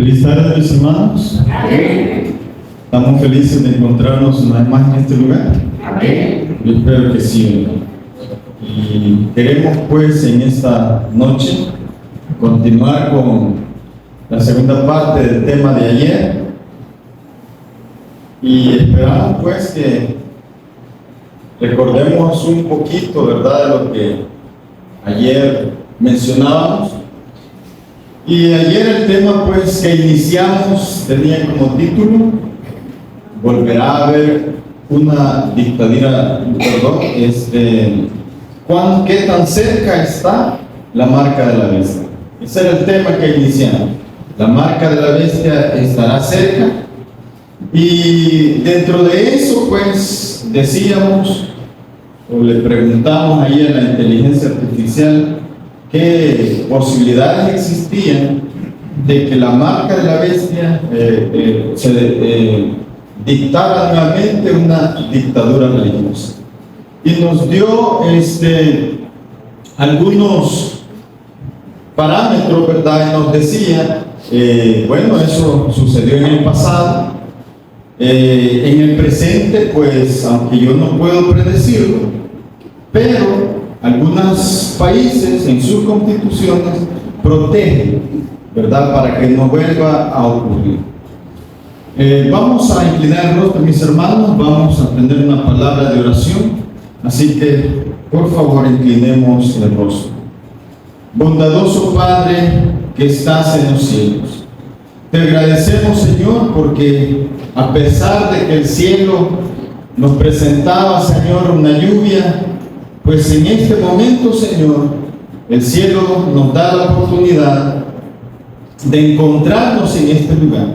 Feliz tarde, mis hermanos. Amén. Estamos felices de encontrarnos una vez más en este lugar. Amén. Yo espero que sí. Y queremos pues en esta noche continuar con la segunda parte del tema de ayer. Y esperamos pues que recordemos un poquito, ¿verdad?, de lo que ayer mencionábamos. Y ayer el tema pues que iniciamos tenía como título: volverá a haber una dictadura, ¿qué tan cerca está la marca de la bestia? Ese era el tema que iniciamos. La marca de la bestia estará cerca. Y dentro de eso pues decíamos, o le preguntamos ahí a la inteligencia artificial, qué posibilidades existían de que la marca de la bestia dictara nuevamente una dictadura religiosa. Y nos dio algunos parámetros, ¿verdad? Y nos decía, bueno, eso sucedió en el pasado. En el presente, pues, aunque yo no puedo predecirlo, pero algunos países en sus constituciones protegen, ¿verdad?, para que no vuelva a ocurrir. Vamos a inclinar el rostro, mis hermanos, vamos a aprender una palabra de oración, así que por favor inclinemos el rostro. Bondadoso Padre que estás en los cielos, te agradecemos, Señor, porque a pesar de que el cielo nos presentaba, Señor, una lluvia, pues en este momento, Señor, el cielo nos da la oportunidad de encontrarnos en este lugar.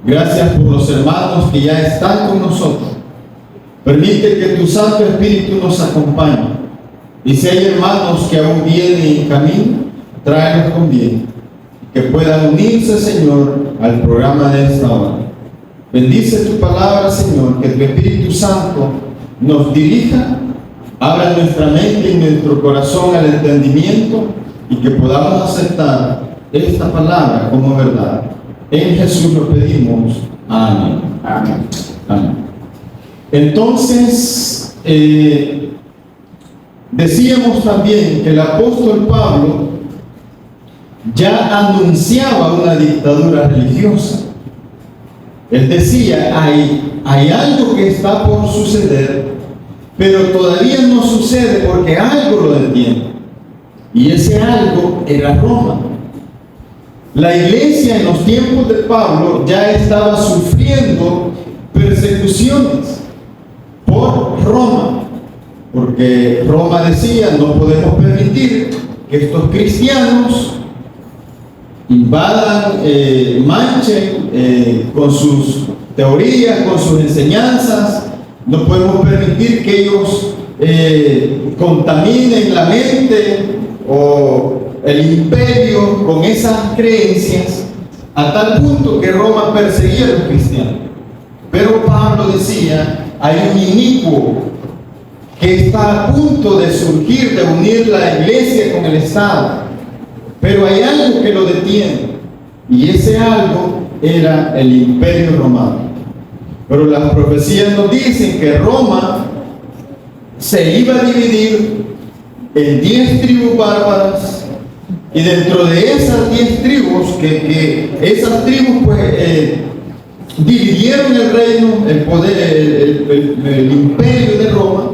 Gracias por los hermanos que ya están con nosotros. Permite que tu Santo Espíritu nos acompañe. Y si hay hermanos que aún vienen en camino, tráelos con bien. Que puedan unirse, Señor, al programa de esta hora. Bendice tu palabra, Señor, que tu Espíritu Santo nos dirija. Abra nuestra mente y nuestro corazón al entendimiento y que podamos aceptar esta palabra como verdad. En Jesús lo pedimos. Amén. Amén. Amén. Entonces, decíamos también que el apóstol Pablo ya anunciaba una dictadura religiosa. Él decía, hay algo que está por suceder, pero todavía no sucede porque algo lo detiene. Y ese algo era Roma. La iglesia en los tiempos de Pablo ya estaba sufriendo persecuciones por Roma, porque Roma decía, no podemos permitir que estos cristianos invadan, manchen con sus teorías, con sus enseñanzas. No podemos permitir que ellos contaminen la mente o el imperio con esas creencias, a tal punto que Roma perseguía a los cristianos. Pero Pablo decía, hay un inicuo que está a punto de surgir, de unir la iglesia con el Estado, pero hay algo que lo detiene, y ese algo era el imperio romano. Pero las profecías nos dicen que Roma se iba a dividir en 10 tribus bárbaras, y dentro de esas 10 tribus, esas tribus pues dividieron el reino, el poder, el imperio de Roma,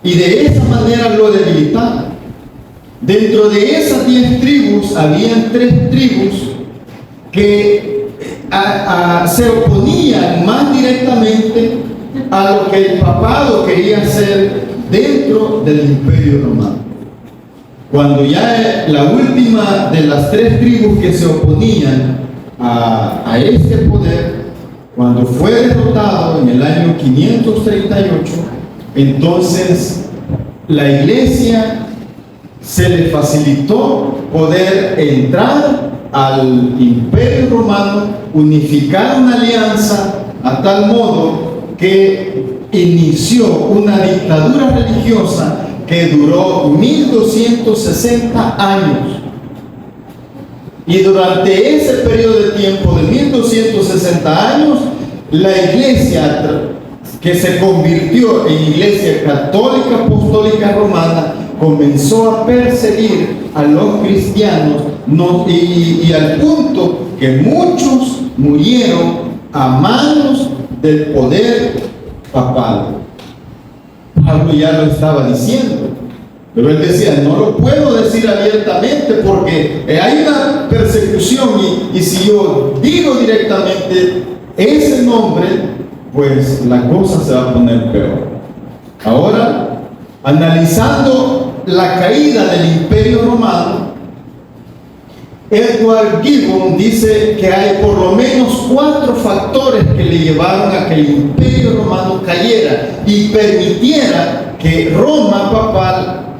y de esa manera lo debilitaron. Dentro de esas 10 tribus habían 3 tribus que se oponían más directamente a lo que el papado quería hacer dentro del imperio romano. Cuando ya la última de las 3 tribus que se oponían a este poder, cuando fue derrotado en el año 538, entonces la iglesia se le facilitó poder entrar al imperio romano, unificar una alianza a tal modo que inició una dictadura religiosa que duró 1260 años. Y durante ese periodo de tiempo de 1260 años, la iglesia que se convirtió en iglesia católica apostólica romana comenzó a perseguir a los cristianos y al punto que muchos murieron a manos del poder papal. Pablo ya lo estaba diciendo, pero él decía, no lo puedo decir abiertamente porque hay una persecución y si yo digo directamente ese nombre, pues la cosa se va a poner peor. Ahora, analizando la caída del Imperio Romano, Edward Gibbon dice que hay por lo menos 4 factores que le llevaron a que el Imperio Romano cayera y permitiera que Roma papal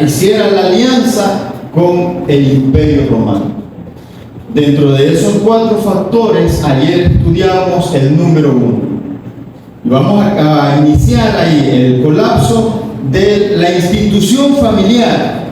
hiciera la alianza con el Imperio Romano. Dentro de esos 4 factores, ayer estudiamos el número 1. Y vamos a iniciar ahí el colapso de la institución familiar.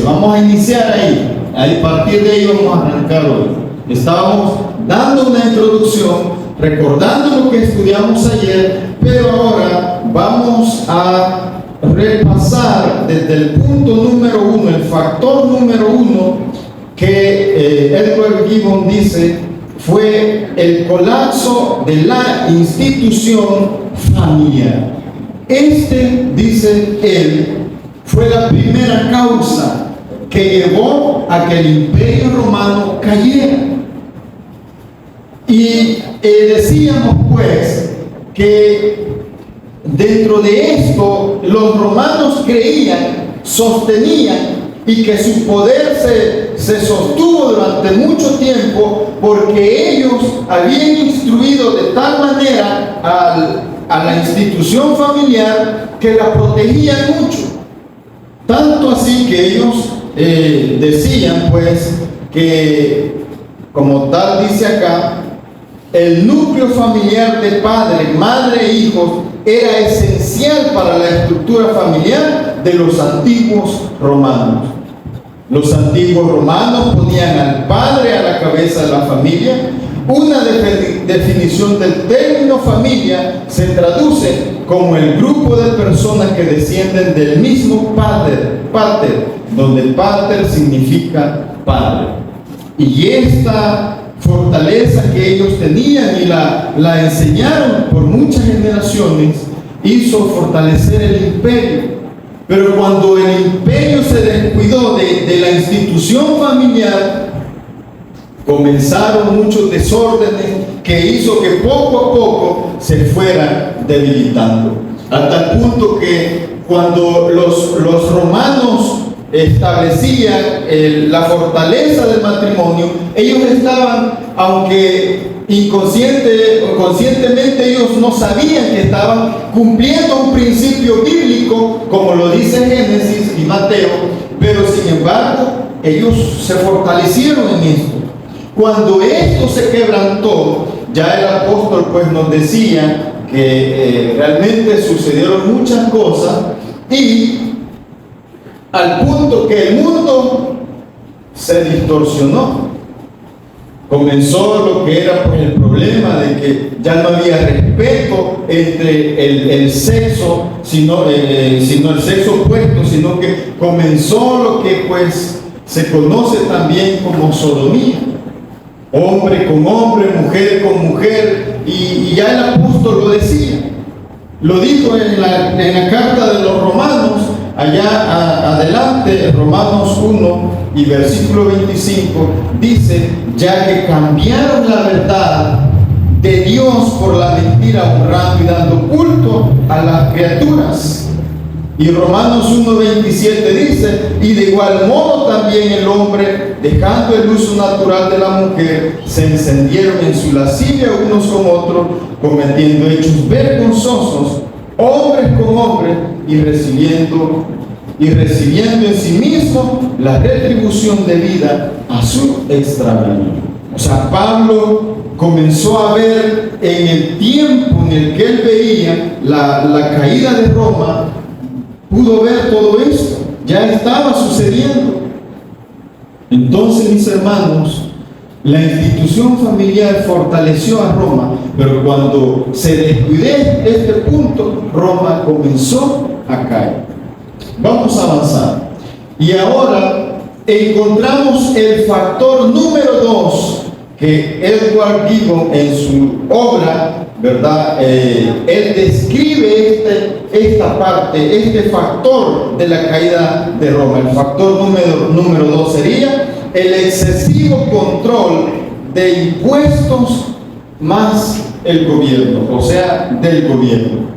Vamos a iniciar ahí. A partir de ahí vamos a arrancar hoy. Estábamos dando una introducción, recordando lo que estudiamos ayer, pero ahora vamos a repasar desde el punto número 1, el factor número 1 que Edward Gibbon dice fue el colapso de la institución familiar. Dice él, fue la primera causa que llevó a que el Imperio Romano cayera. Y decíamos pues que dentro de esto los romanos creían, sostenían, y que su poder se sostuvo durante mucho tiempo porque ellos habían instruido de tal manera a la institución familiar que la protegían mucho. Tanto así que ellos decían pues que, como tal dice acá, el núcleo familiar de padre, madre e hijos era esencial para la estructura familiar de los antiguos romanos. Los antiguos romanos ponían al padre a la cabeza de la familia. Una definición del término familia se traduce como el grupo de personas que descienden del mismo pater, donde pater significa padre. Y esta fortaleza que ellos tenían y la enseñaron por muchas generaciones hizo fortalecer el imperio. Pero cuando el imperio se descuidó de la institución familiar, comenzaron muchos desórdenes que hizo que poco a poco se fueran debilitando. Hasta el punto que cuando los romanos establecían la fortaleza del matrimonio, ellos estaban, aunque conscientemente ellos no sabían que estaban cumpliendo un principio bíblico, como lo dice Génesis y Mateo, pero sin embargo ellos se fortalecieron en esto. Cuando esto se quebrantó, ya el apóstol pues nos decía que realmente sucedieron muchas cosas, y al punto que el mundo se distorsionó. Comenzó lo que era pues el problema de que ya no había respeto entre el sexo, sino el sexo opuesto, sino que comenzó lo que pues se conoce también como sodomía. Hombre con hombre, mujer con mujer, y ya el apóstol lo decía. Lo dijo en la carta de los Romanos, allá adelante, Romanos 1 y versículo 25, dice, ya que cambiaron la verdad de Dios por la mentira, honrando y dando culto a las criaturas. Y Romanos 1:27 dice, y de igual modo también el hombre, dejando el uso natural de la mujer, se encendieron en su lascivia unos con otros, cometiendo hechos vergonzosos, hombres con hombres, y recibiendo en sí mismo la retribución debida a su extravío. O sea, Pablo comenzó a ver en el tiempo en el que él veía la caída de Roma, pudo ver todo esto, ya estaba sucediendo. Entonces, mis hermanos, la institución familiar fortaleció a Roma, pero cuando se descuidó este punto, Roma comenzó a caer. Vamos a avanzar. Y ahora encontramos el factor número 2 que Edward Gibbon en su obra, ¿verdad? Él describe esta parte, este factor de la caída de Roma. El factor número 2 sería el excesivo control de impuestos más el gobierno, o sea, del gobierno.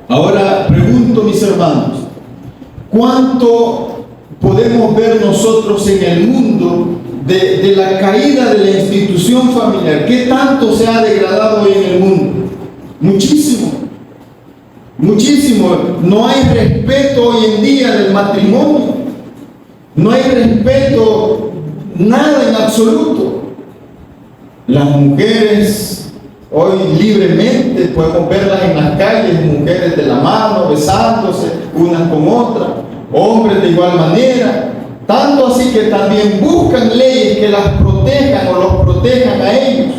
Ahora pregunto, mis hermanos, ¿cuánto podemos ver nosotros en el mundo de la caída de la institución familiar? ¿Qué tanto se ha degradado hoy en el mundo? Muchísimo, muchísimo. No hay respeto hoy en día del matrimonio. No hay respeto, nada en absoluto. Las mujeres hoy libremente podemos verlas en las calles, mujeres de la mano, besándose unas con otras, hombres de igual manera, tanto así que también buscan leyes que las protejan o los protejan a ellos.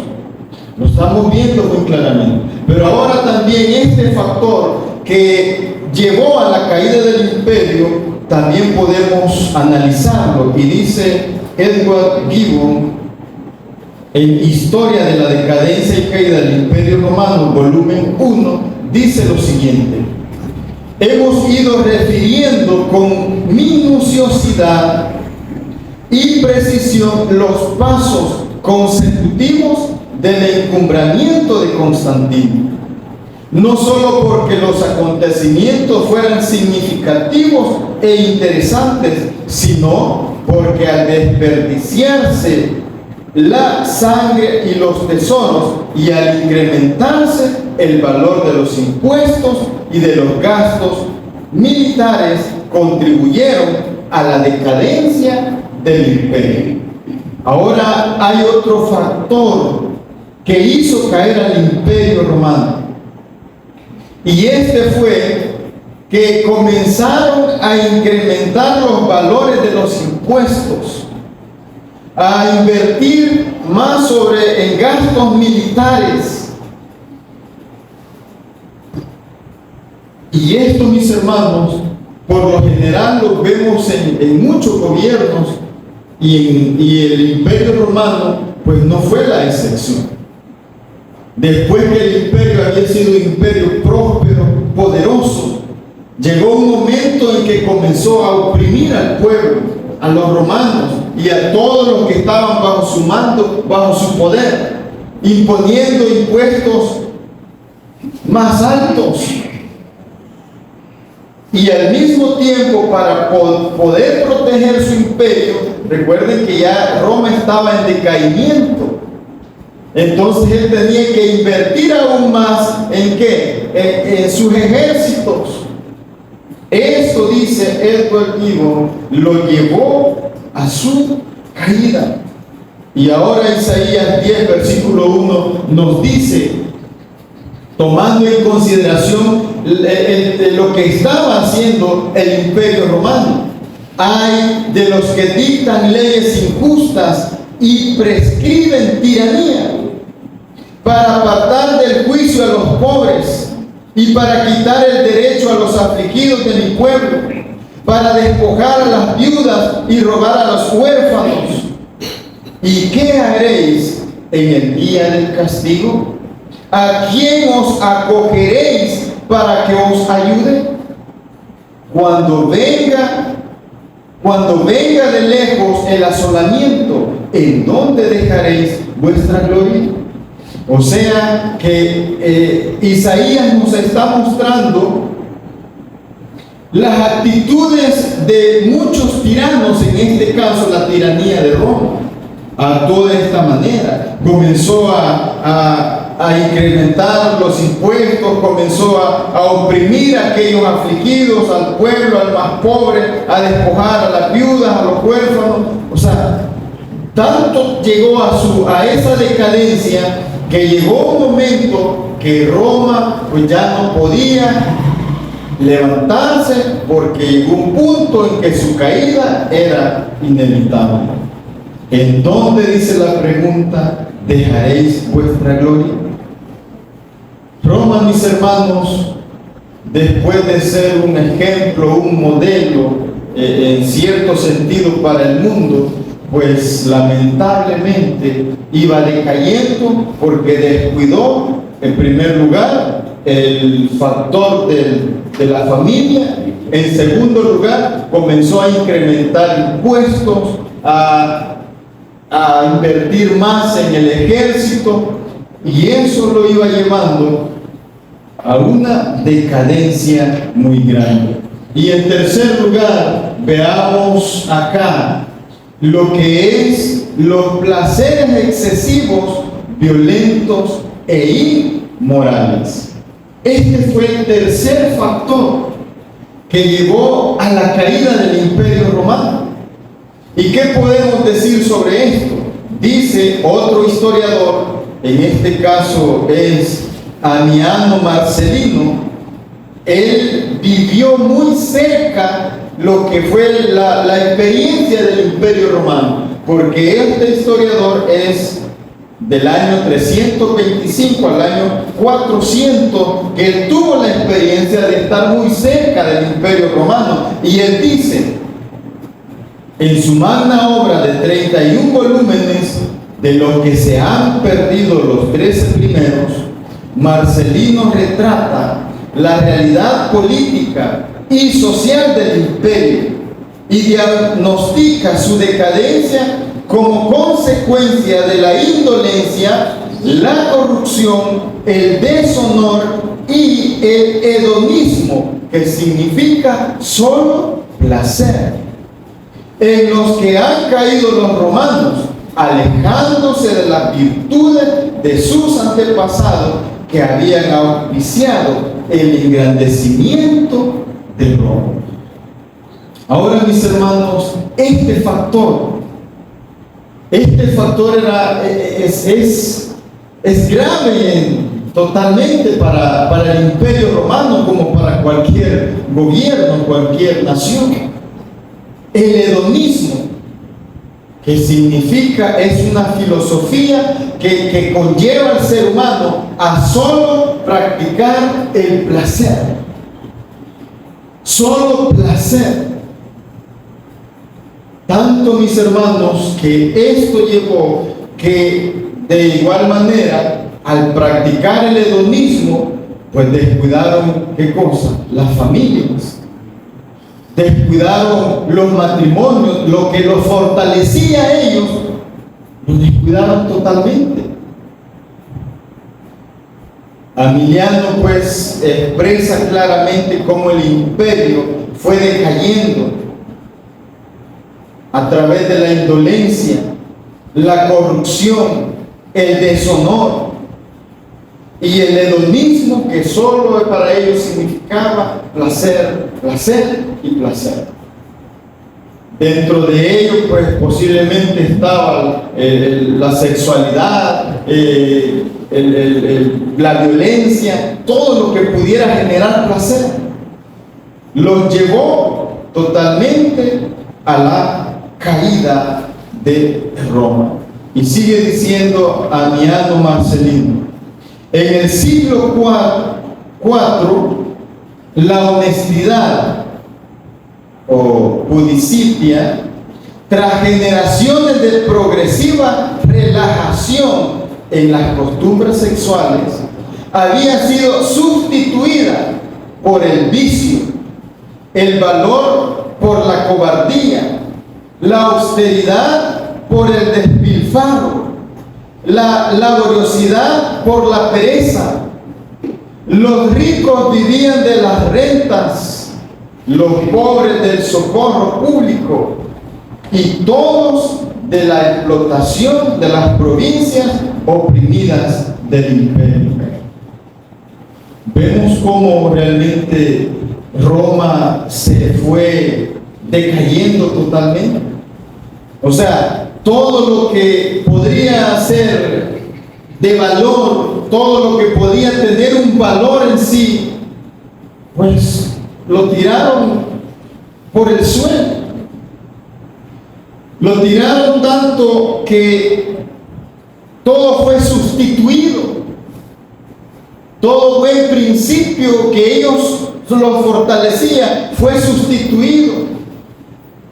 Lo estamos viendo muy claramente. Pero ahora también este factor que llevó a la caída del imperio, también podemos analizarlo, y dice Edward Gibbon en Historia de la decadencia y caída del Imperio Romano, volumen 1, dice lo siguiente: hemos ido refiriendo con minuciosidad y precisión los pasos consecutivos del encumbramiento de Constantino, no solo porque los acontecimientos fueran significativos e interesantes, sino porque al desperdiciarse la sangre y los tesoros y al incrementarse el valor de los impuestos y de los gastos militares, contribuyeron a la decadencia del imperio. Ahora hay otro factor que hizo caer al imperio romano, y este fue que comenzaron a incrementar los valores de los impuestos, a invertir más en gastos militares. Y esto, mis hermanos, por lo general lo vemos en muchos gobiernos, y el imperio romano pues no fue la excepción. Después que el imperio había sido un imperio próspero, poderoso, llegó un momento en que comenzó a oprimir al pueblo, a los romanos y a todos los que estaban bajo su mando, bajo su poder, imponiendo impuestos más altos. Y al mismo tiempo, para poder proteger su imperio, recuerden que ya Roma estaba en decaimiento. Entonces él tenía que invertir aún más ¿en qué? En sus ejércitos. Esto, dice Edward Gibbon, lo llevó a su caída. Y ahora Isaías 10, versículo 1 nos dice, tomando en consideración lo que estaba haciendo el imperio romano: hay de los que dictan leyes injustas y prescriben tiranía, para apartar del juicio a los pobres y para quitar el derecho a los afligidos de mi pueblo, para despojar a las viudas y robar a los huérfanos. ¿Y qué haréis en el día del castigo? ¿A quién os acogeréis para que os ayude? Cuando venga de lejos el asolamiento, ¿en dónde dejaréis vuestra gloria? O sea que Isaías nos está mostrando las actitudes de muchos tiranos, en este caso la tiranía de Roma. Actuó de esta manera, comenzó a incrementar los impuestos, comenzó a oprimir a aquellos afligidos, al pueblo, al más pobre, a despojar a las viudas, a los huérfanos. O sea, tanto llegó a esa decadencia que llegó un momento que Roma pues ya no podía levantarse porque llegó un punto en que su caída era inevitable. ¿En dónde, dice la pregunta, dejaréis vuestra gloria? Roma, mis hermanos, después de ser un ejemplo, un modelo, en cierto sentido para el mundo, pues lamentablemente iba decayendo porque descuidó, en primer lugar, el factor de la familia. En segundo lugar, comenzó a incrementar impuestos, a invertir más en el ejército, y eso lo iba llevando a una decadencia muy grande. Y en tercer lugar, veamos acá lo que es los placeres excesivos, violentos e inmorales. Este fue el tercer factor que llevó a la caída del Imperio Romano. ¿Y qué podemos decir sobre esto? Dice otro historiador, en este caso es Amiano Marcelino. Él vivió muy cerca lo que fue la experiencia del Imperio Romano, porque este historiador es del año 325 al año 400, que él tuvo la experiencia de estar muy cerca del Imperio Romano. Y él dice, en su magna obra de 31 volúmenes, de los que se han perdido los 13 primeros, Marcelino retrata la realidad política y social del imperio y diagnostica su decadencia como consecuencia de la indolencia, la corrupción, el deshonor y el hedonismo, que significa solo placer, en los que han caído los romanos, alejándose de las virtudes de sus antepasados que habían auspiciado el engrandecimiento de Roma. Ahora, mis hermanos, este factor es grave totalmente para el Imperio Romano, como para cualquier gobierno, cualquier nación. El hedonismo, que significa, es una filosofía que conlleva al ser humano a solo practicar el placer. Solo placer. Tanto, mis hermanos, que esto llevó que de igual manera, al practicar el hedonismo, pues descuidaron, ¿qué cosa? Las familias. Descuidaron los matrimonios, lo que los fortalecía a ellos, lo descuidaron totalmente. Amiliano pues expresa claramente cómo el imperio fue decayendo a través de la indolencia, la corrupción, el deshonor y el hedonismo, que solo para ellos significaba placer, placer y placer. Dentro de ello, pues posiblemente estaba la sexualidad, la violencia, todo lo que pudiera generar placer. Los llevó totalmente a la caída de Roma. Y sigue diciendo Amiano Marcelino: en el siglo IV, la honestidad o pudicitia, tras generaciones de progresiva relajación en las costumbres sexuales, había sido sustituida por el vicio, el valor por la cobardía, la austeridad por el despilfarro, la laboriosidad por la pereza. Los ricos vivían de las rentas, los pobres del socorro público, y todos de la explotación de las provincias oprimidas del imperio. Vemos cómo realmente Roma se fue decayendo totalmente. O sea, todo lo que podría ser de valor, todo lo que podía tener un valor en sí, pues lo tiraron por el suelo. Lo tiraron tanto que todo fue sustituido. Todo buen principio que ellos lo fortalecía fue sustituido.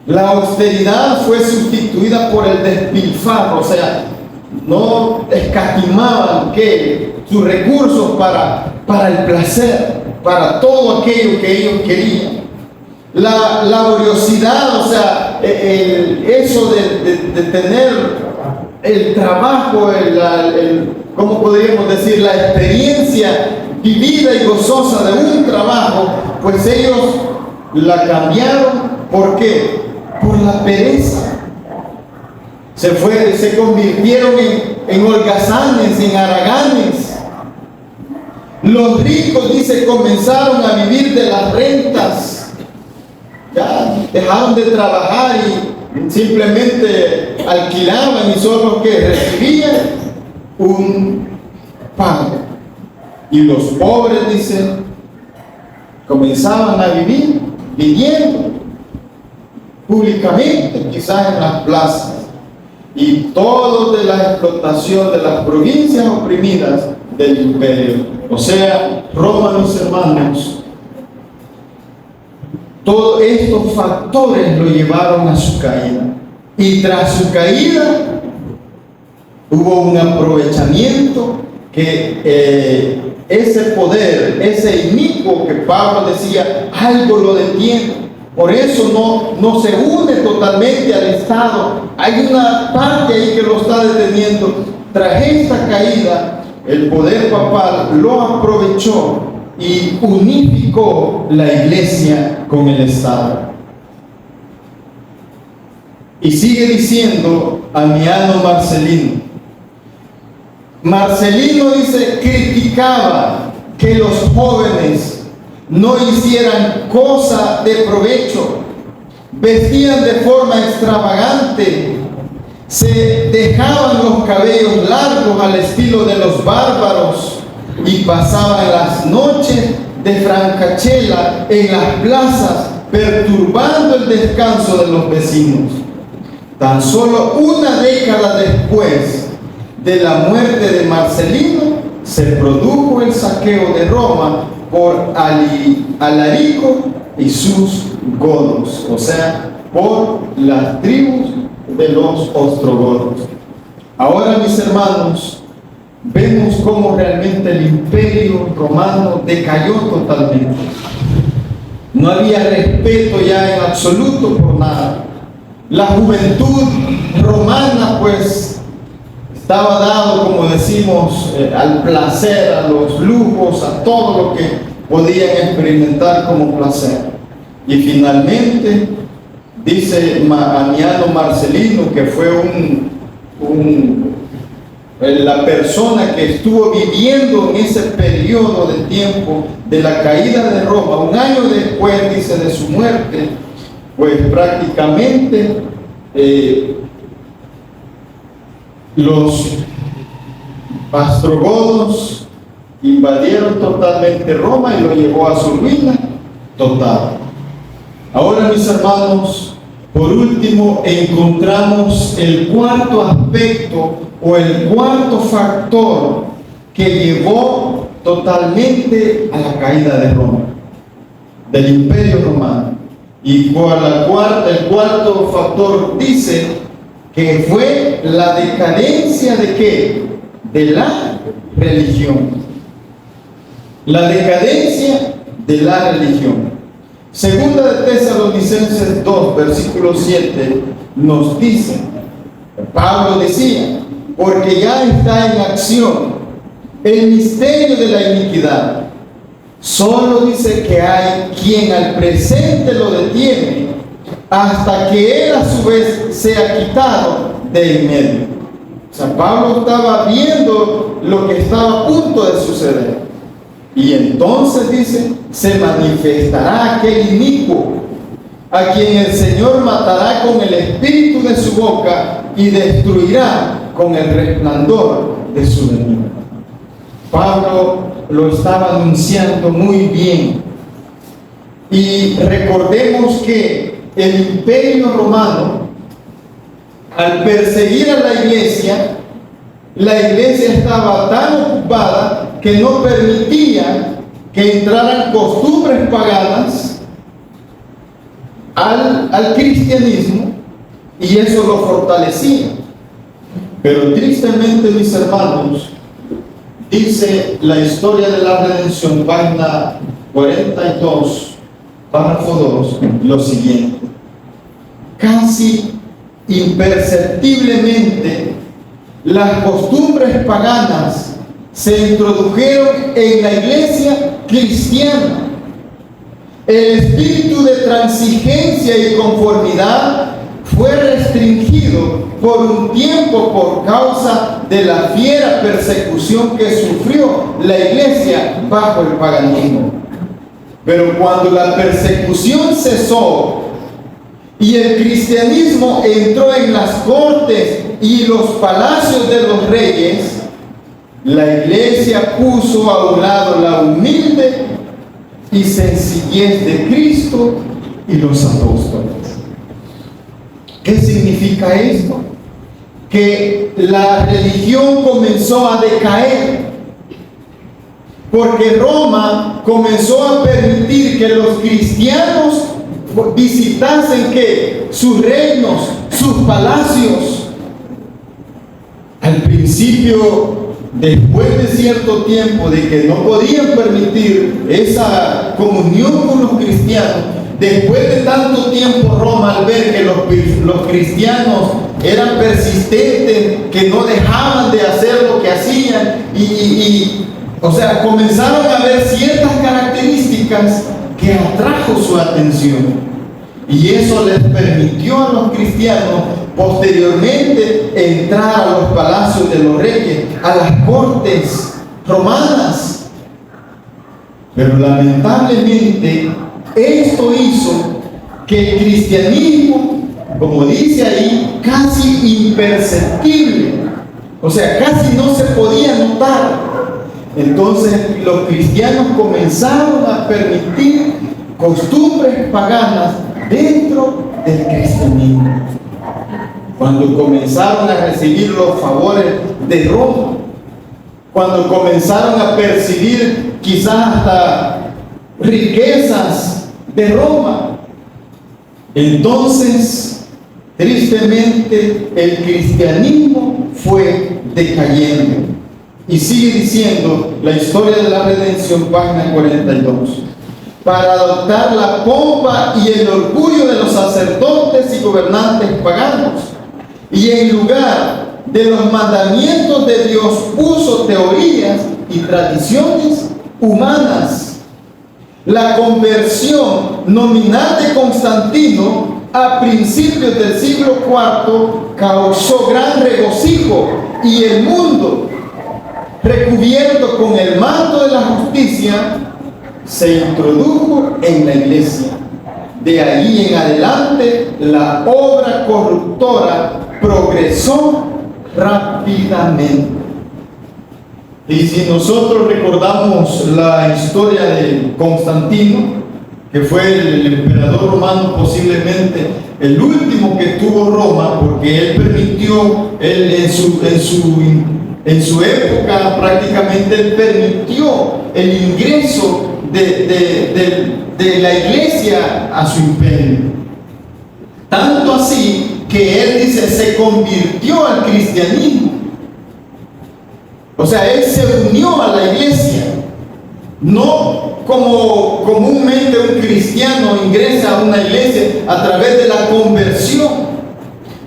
La austeridad fue sustituida por el despilfarro, o sea, no escatimaban que sus recursos para el placer, para todo aquello que ellos querían. La laboriosidad, o sea, eso de tener el trabajo, ¿cómo podríamos decir? La experiencia vivida y gozosa de un trabajo, pues ellos la cambiaron. ¿Por qué? Por la pereza. Se convirtieron en holgazanes, en haraganes. Los ricos, dice, comenzaron a vivir de las rentas. Ya dejaron de trabajar y simplemente alquilaban y solo que recibían un pago. Y los pobres, dice, comenzaban a vivir viviendo públicamente, quizás en las plazas, y todo de la explotación de las provincias oprimidas del imperio. O sea, Roma, mis hermanos, todos estos factores lo llevaron a su caída. Y tras su caída hubo un aprovechamiento que ese poder, ese inicuo que Pablo decía, algo lo detiene. Por eso no se une totalmente al Estado. Hay una parte ahí que lo está deteniendo. Tras esta caída, el poder papal lo aprovechó y unificó la iglesia con el Estado. Y sigue diciendo Amiano Marcelino. Marcelino dice, criticaba que los jóvenes no hicieran cosa de provecho, vestían de forma extravagante, se dejaban los cabellos largos al estilo de los bárbaros y pasaban las noches de francachela en las plazas, perturbando el descanso de los vecinos. Tan solo una década después de la muerte de Marcelino, se produjo el saqueo de Roma por Alarico y sus godos, o sea, por las tribus de los ostrogodos. Ahora, mis hermanos, vemos cómo realmente el imperio romano decayó totalmente. No había respeto ya en absoluto por nada. La juventud romana, pues, estaba dado, como decimos, al placer, a los lujos, a todo lo que podían experimentar como placer. Y finalmente, dice Amiano Marcelino, que fue la persona que estuvo viviendo en ese periodo de tiempo de la caída de Roma, un año después, dice, de su muerte, pues prácticamente los ostrogodos invadieron totalmente Roma y lo llevó a su ruina total. Ahora, mis hermanos, por último encontramos el cuarto aspecto o el cuarto factor que llevó totalmente a la caída de Roma, del imperio romano. Y el cuarto factor dice que fue la decadencia de ¿qué? De la religión. La decadencia de la religión. Segunda de Tesalonicenses 2, versículo 7, nos dice, Pablo decía, porque ya está en acción el misterio de la iniquidad. Solo dice que hay quien al presente lo detiene hasta que él a su vez sea quitado de en medio. O sea, Pablo estaba viendo lo que estaba a punto de suceder. Y entonces dice, se manifestará aquel inicuo, a quien el Señor matará con el espíritu de su boca y destruirá con el resplandor de su venida. Pablo lo estaba anunciando muy bien. Y recordemos que el Imperio Romano, al perseguir a la iglesia estaba tan ocupada que no permitía que entraran costumbres paganas al cristianismo, y eso lo fortalecía. Pero tristemente, mis hermanos, dice la historia de la redención, página 42, párrafo 2, lo siguiente: casi imperceptiblemente las costumbres paganas se introdujeron en la iglesia cristiana. El espíritu de transigencia y conformidad fue restringido por un tiempo por causa de la fiera persecución que sufrió la iglesia bajo el paganismo. Pero cuando la persecución cesó y el cristianismo entró en las cortes y los palacios de los reyes, la iglesia puso a un lado la humilde y sencillez de Cristo y los apóstoles. ¿Qué significa esto? Que la religión comenzó a decaer, porque Roma comenzó a permitir que los cristianos visitasen ¿qué? Sus reinos, sus palacios. Al principio, después de cierto tiempo de que no podían permitir esa comunión con los cristianos, después de tanto tiempo Roma, al ver que los cristianos eran persistentes, que no dejaban de hacer lo que hacían, o sea, comenzaron a ver ciertas características que atrajo su atención. Y eso les permitió a los cristianos posteriormente entrar a los palacios de los reyes, a las cortes romanas. Pero lamentablemente esto hizo que el cristianismo, como dice ahí, casi imperceptible, o sea, casi no se podía notar. Entonces los cristianos comenzaron a permitir costumbres paganas dentro del cristianismo. Cuando comenzaron a recibir los favores de Roma, cuando comenzaron a percibir quizás hasta riquezas de Roma, entonces tristemente el cristianismo fue decayendo. Y sigue diciendo la historia de la redención, página 42. Para adoptar la pompa y el orgullo de los sacerdotes y gobernantes paganos, y en lugar de los mandamientos de Dios puso teorías y tradiciones humanas. La conversión nominal de Constantino a principios del siglo IV causó gran regocijo, y el mundo, recubierto con el manto de la justicia, se introdujo en la iglesia. De ahí en adelante la obra corruptora progresó rápidamente. Y si nosotros recordamos la historia de Constantino, que fue el emperador romano, posiblemente el último que tuvo Roma, porque él permitió, en su época prácticamente él permitió el ingreso de la iglesia a su imperio. Tanto así que él dice, se convirtió al cristianismo. O sea, él se unió a la iglesia. No como comúnmente un cristiano ingresa a una iglesia a través de la conversión,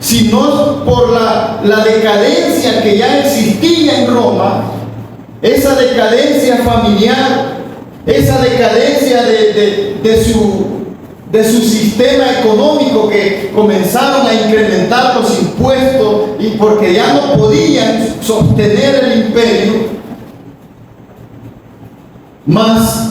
sino por la decadencia que ya existía en Roma, esa decadencia familiar, esa decadencia de su sistema económico, que comenzaron a incrementar los impuestos y porque ya no podían sostener el imperio. Más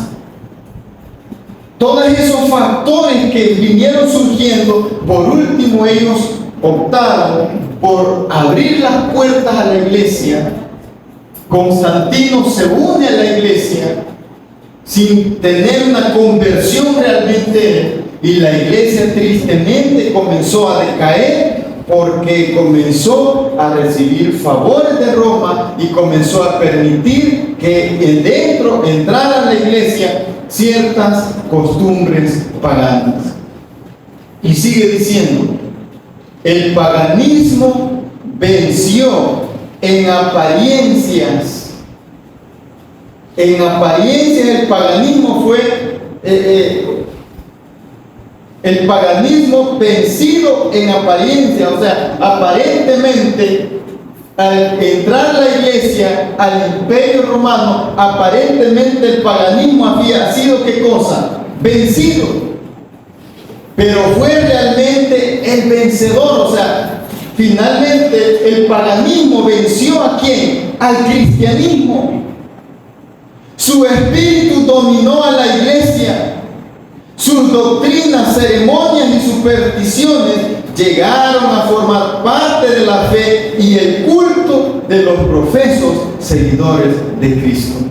todos esos factores que vinieron surgiendo, por último ellos optaron por abrir las puertas a la iglesia. Constantino se une a la iglesia sin tener una conversión realmente, y la iglesia tristemente comenzó a decaer porque comenzó a recibir favores de Roma y comenzó a permitir que dentro entrara a la iglesia ciertas costumbres paganas. Y sigue diciendo, el paganismo venció en apariencias. En apariencias el paganismo fue el paganismo vencido en apariencia, o sea, aparentemente al entrar la iglesia al imperio romano, aparentemente el paganismo había sido, ¿qué cosa? Vencido, pero fue realmente el vencedor, o sea, finalmente el paganismo venció ¿a quién? Al cristianismo. Su espíritu dominó a la iglesia. Sus doctrinas, ceremonias y supersticiones llegaron a formar parte de la fe y el culto de los profesos seguidores de Cristo.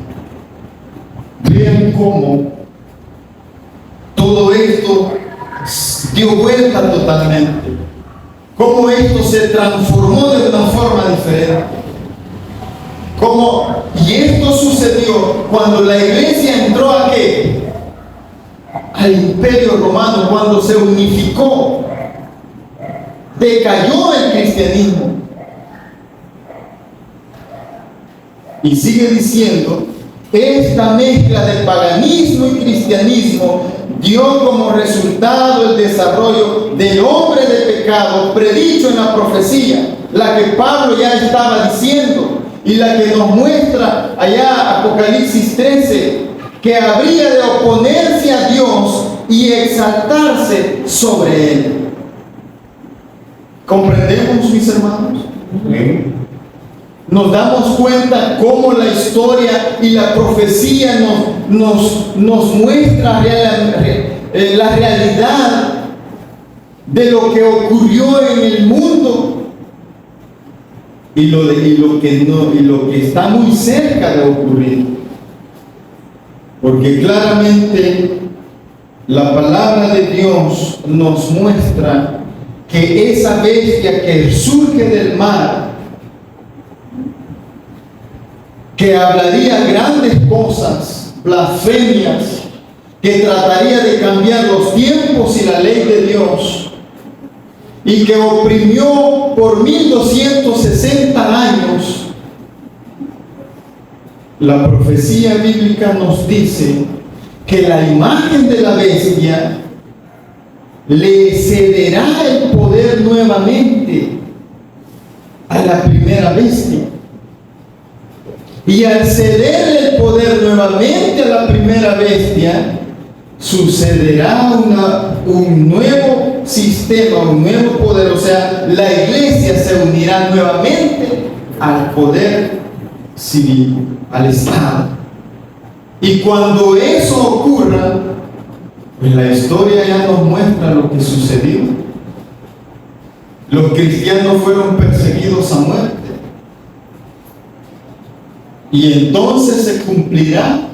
Vean cómo todo esto dio vuelta totalmente. Cómo esto se transformó de una forma diferente. Y esto sucedió cuando la iglesia entró ¿a qué? Al imperio romano, cuando se unificó, decayó el cristianismo. Y sigue diciendo, esta mezcla de paganismo y cristianismo dio como resultado el desarrollo del hombre de pecado predicho en la profecía, la que Pablo ya estaba diciendo y la que nos muestra allá Apocalipsis 13, que habría de oponerse a Dios y exaltarse sobre Él. ¿Comprendemos, mis hermanos? Nos damos cuenta cómo la historia y la profecía nos muestra la realidad de lo que ocurrió en el mundo y lo que está muy cerca de ocurrir. Porque claramente la palabra de Dios nos muestra que esa bestia que surge del mar, que hablaría grandes cosas, blasfemias, que trataría de cambiar los tiempos y la ley de Dios, y que oprimió por 1260 años, la profecía bíblica nos dice que la imagen de la bestia le cederá el poder nuevamente a la primera bestia. Y al cederle el poder nuevamente a la primera bestia, sucederá un nuevo sistema, un nuevo poder. O sea, la iglesia se unirá nuevamente al poder civil, al Estado. Y cuando eso ocurra, pues la historia ya nos muestra lo que sucedió. Los cristianos fueron perseguidos a muerte. Y entonces se cumplirá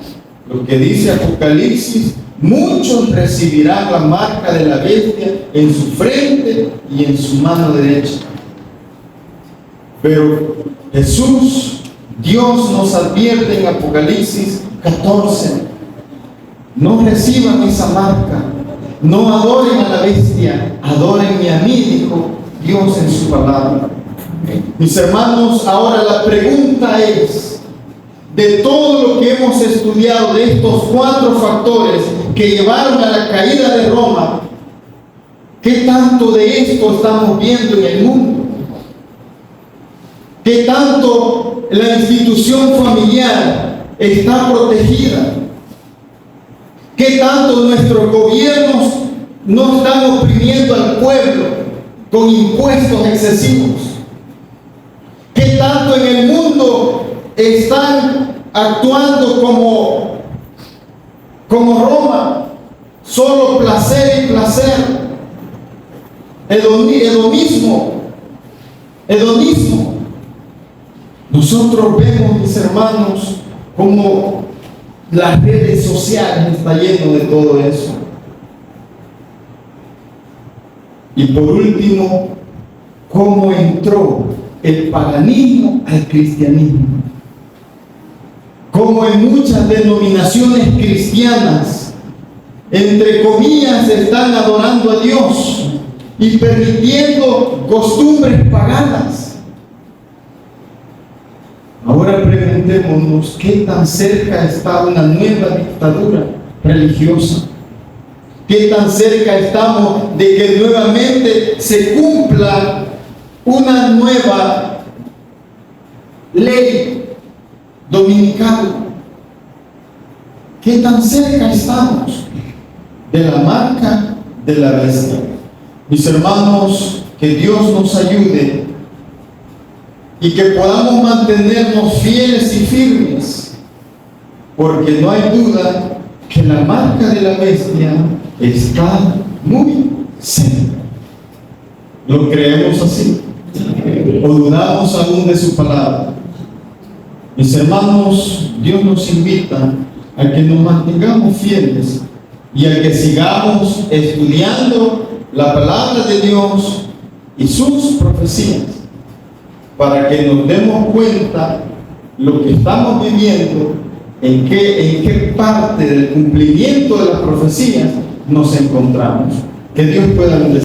lo que dice Apocalipsis: muchos recibirán la marca de la bestia en su frente y en su mano derecha. Pero Jesús, Dios nos advierte en Apocalipsis 14: no reciban esa marca, no adoren a la bestia, adórenme a mí, dijo Dios en su palabra. Mis hermanos, ahora la pregunta es: de todo lo que hemos estudiado, de estos 4 factores que llevaron a la caída de Roma, ¿qué tanto de esto estamos viendo en el mundo? ¿Qué tanto la institución familiar está protegida? ¿Qué tanto nuestros gobiernos no están oprimiendo al pueblo con impuestos excesivos? ¿Qué tanto en el mundo están actuando como Roma? Solo placer y placer. Hedonismo. Nosotros vemos, mis hermanos, como Las redes sociales están llenas de todo eso. Y por último, ¿cómo entró el paganismo al cristianismo? Como en muchas denominaciones cristianas, entre comillas, están adorando a Dios y permitiendo costumbres paganas. Ahora preguntémonos, ¿qué tan cerca está una nueva dictadura religiosa? ¿Qué tan cerca estamos de que nuevamente se cumpla una nueva ley dominical? ¿Qué tan cerca estamos de la marca de la bestia? Mis hermanos, que Dios nos ayude y que podamos mantenernos fieles y firmes, porque no hay duda que la marca de la bestia está muy cerca. ¿Lo creemos así? ¿O dudamos aún de su palabra? Mis hermanos, Dios nos invita a que nos mantengamos fieles y a que sigamos estudiando la palabra de Dios y sus profecías, para que nos demos cuenta lo que estamos viviendo, en qué parte del cumplimiento de las profecías nos encontramos. Que Dios pueda bendecir.